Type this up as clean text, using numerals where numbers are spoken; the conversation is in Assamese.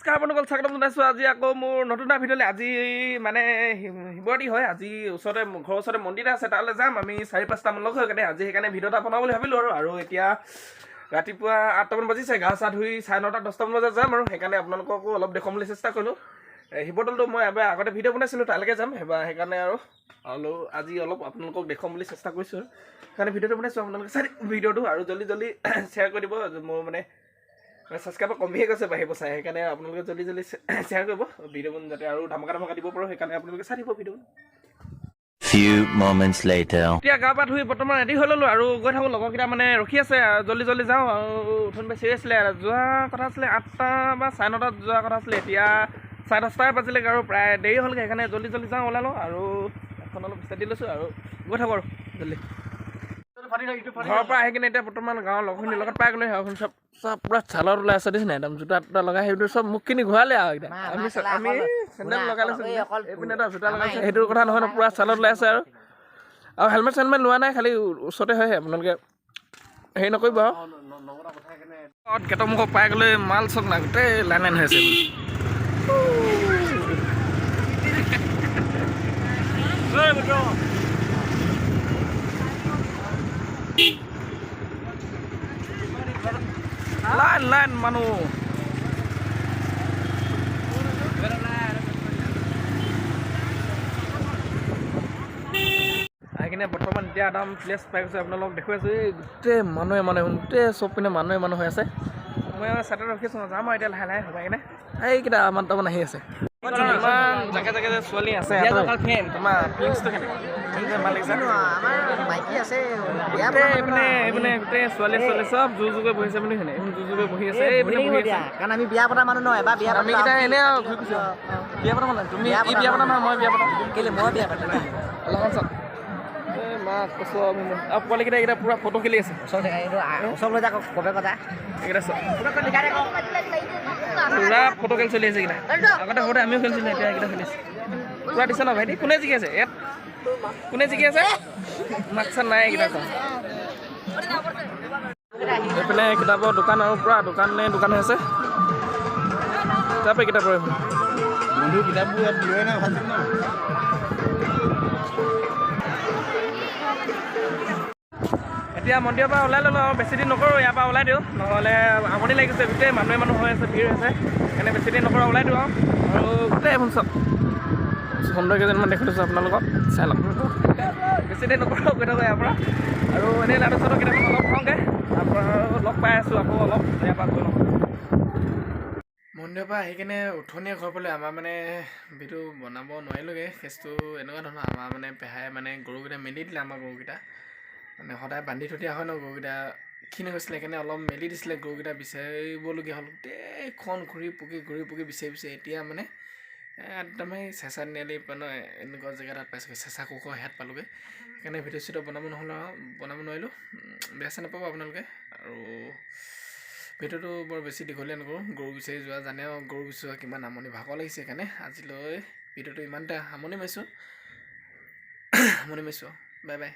নমস্কাৰ বন্ধুসকল, স্বাগতম জনাইছোঁ আজি আকৌ মোৰ নতুন এটা ভিডিঅ'লৈ। আজি মানে শিৱৰাত্ৰি হয়। আজি ওচৰতে ঘৰৰ ওচৰতে মন্দিৰ এটা আছে, তালৈ যাম আমি 4-5টামান লগ হৈ কেনে। আজি সেইকাৰণে ভিডিঅ' এটা বনাওঁ বুলি ভাবিলোঁ আৰু এতিয়া ৰাতিপুৱা 8টামান বাজিছে। গা চা ধুই 9:30-10টামান বজাত যাম আৰু সেইকাৰণে আপোনালোককো অলপ দেখুৱাম বুলি চেষ্টা কৰিলোঁ। শিৱদৌলটো মই এবাৰ আগতে ভিডিঅ' বনাইছিলোঁ, তালৈকে যাম এবাৰ। সেইকাৰণে আৰু আজি অলপ আপোনালোকক দেখুৱাম বুলি চেষ্টা কৰিছোঁ আৰু সেইকাৰণে ভিডিঅ'টো বনাইছোঁ। আপোনালোকে চাই ভিডিঅ'টো আৰু জল্দি শ্বেয়াৰ কৰি দিব। মোৰ মানে ছাবস্ক্ৰাইবাৰ কমিয়ে গৈছে, বাঢ়িব চাই। সেইকাৰণে আপোনালোকে জল্দি শ্বেয়াৰ কৰিব ভিডিঅ'বোৰ, যাতে আৰু ধামাকা দিব পাৰোঁ। সেইকাৰণে আপোনালোকে চাই দিব ভিডিঅ'। এতিয়া গা পা ধুই বৰ্তমান ৰেডি হৈ ল'লোঁ আৰু গৈ থাকোঁ। লগৰকেইটা মানে ৰখি আছে, জল্দি যাওঁ আৰু উঠোন বেছি আছিলে। যোৱা কথা আছিলে 8টা বা 9:30 যোৱা কথা আছিলে। এতিয়া 10:30 বাজিলেগৈ আৰু প্ৰায় দেৰি হ'লগৈ। সেইকাৰণে জল্দি যাওঁ, ওলালোঁ আৰু এখন অলপ ষ্টাডি লৈছোঁ আৰু গৈ থাকোঁ আৰু জল্দি। ঘৰৰ পৰা আহি কিনে এতিয়া বৰ্তমান গাঁৱৰ লগৰখিনিৰ লগত পাই গ'লো। সেইখন চব পুৰা ছালত ওলাই আছে, দেখিছে নাই? একদম জোতা লগাই সেইবোৰ চব মুখখিনি ঘূৰালে আৰু এতিয়া আমি চেণ্ডেল লগাই লৈছোঁ। এইপিনে এটা জোতা লগাইছে, সেইটো কথা নহয়, পুৰা ছালত ওলাই আছে আৰু হেলমেট লোৱা নাই, খালি ওচৰতে হয়। আপোনালোকে হেৰি নকৰিব আৰু গেটৰ মুখত পাই গ'লে মাল চক নাই, গোটেই লাইন হৈ আছে। লাইন মানুহ আহি কিনে বৰ্তমান এতিয়া একদম প্লেচ পাই গৈছে। আপোনালোকক দেখুৱাই আছোঁ, এই গোটেই মানুহে গোটেই চব পিনে মানুহে হৈ আছে। মই ছাইডত ৰখি আছোঁ, যাম আৰু এতিয়া লাহে সোমাই কিনে। এইকেইটা আমাৰটামান আহি আছে। ইমান জাকে যে ছোৱালী আছে, তোমাৰ ফিলিংছটো কেনেকুৱা? ভাল লাগিছে। এইপিনে গোটেই ছোৱালী চব জোৰ বহিছে বুলি শুনে, জোৰ বহি আছে। কাৰণ আমি বিয়া পতা মানুহ নহয়, এবাৰ বিয়া আমি কেইটা এনেই আৰু ঘূৰি ফুৰিছোঁ। বিয়া পতা মানুহ তুমি? ই বিয়া পতা নহয়, মই বিয়া পতা। কেলে মই বিয়া পাতা পোৱালিকেইটা এইকেইটা পুৰা ফটো খেলি আছে। ওচৰ লৈ যাক কবে কথা এইকেইটা পুৰা ফটো খেল চলি আছে। এইকেইটা আগতে সৰুতে আমিও খেলিছিলোঁ, এতিয়া এইকেইটা খেলিছে পুৰা দিছে ন ভাইটি? কোনে জিকি আছে ইয়াত? কোনে জিকি আছে? মাকচান নাই এইকেইটা। এইপিনে কিতাপৰ দোকান আৰু পুৰা দোকান হৈ আছে। কিতাপে কিতাপ বন্ধু কিতাপবোৰ ইয়াত লৈ নাই ভাল ন। এতিয়া মন্দিৰৰ পৰা ওলাই ল'লোঁ আৰু বেছি দিন নকৰোঁ, ইয়াৰ পৰা ওলাই দিওঁ, নহ'লে আমনি লাগিছে। গোটেই মানুহে হৈ আছে, ভিৰ হৈছে। সেইকাৰণে বেছি দিন নকৰোঁ, ওলাই দিওঁ আৰু গোটেই এখন চব সুন্দৰ কেইজনমান দেখি দিছোঁ আপোনালোকক, চাই লওক। বেছি দিন নকৰোঁ, গৈ থাকোঁ ইয়াৰ পৰা আৰু এনেই লাডু চাডু কেইটামান অলপ খাওঁগৈ। তাৰপৰা লগ পাই আছোঁ আকৌ অলপ ইয়াৰ পৰা গৈ লওঁ। মন্দিৰৰ পৰা আহি কিনে উঠনীয়া ঘৰ পালে। আমাৰ মানে ভিডিঅ' বনাব নোৱাৰিলোঁগৈ। কেছটো এনেকুৱা ধৰণৰ, আমাৰ মানে পেহাই মানে গৰুকেইটা মেলি দিলে। আমাৰ গৰুকেইটা মানে সদায় বান্ধি থৈ দিয়া হয় ন, গৰুকেইটা ক্ষীণ হৈছিলে, সেইকাৰণে অলপ মেলি দিছিলে। গৰুকেইটা বিচাৰিবলগীয়া হ'ল, গোটেইখন ঘূৰি পকি বিচাৰি এতিয়া মানে একদমেই চেঁচা তিনিআলি এনেকুৱা জেগা এটাত পাইছোঁগৈ, চেঁচা কোকৰ হেয়াত পালোঁগৈ। সেইকাৰণে ভিডিঅ' চিডিঅ' বনাব নোৱাৰিলোঁ, বেয়া চেয়া নাপাব আপোনালোকে। আৰু ভিডিঅ'টো বৰ বেছি দীঘলীয়া নকৰোঁ, গৰু বিচাৰি যোৱা জানে আৰু গৰু বিচাৰা কিমান ভাগৰ লাগিছে। সেইকাৰণে আজিলৈ ভিডিঅ'টো ইমানতে সামৰণি মাৰিছোঁ। Bye bye.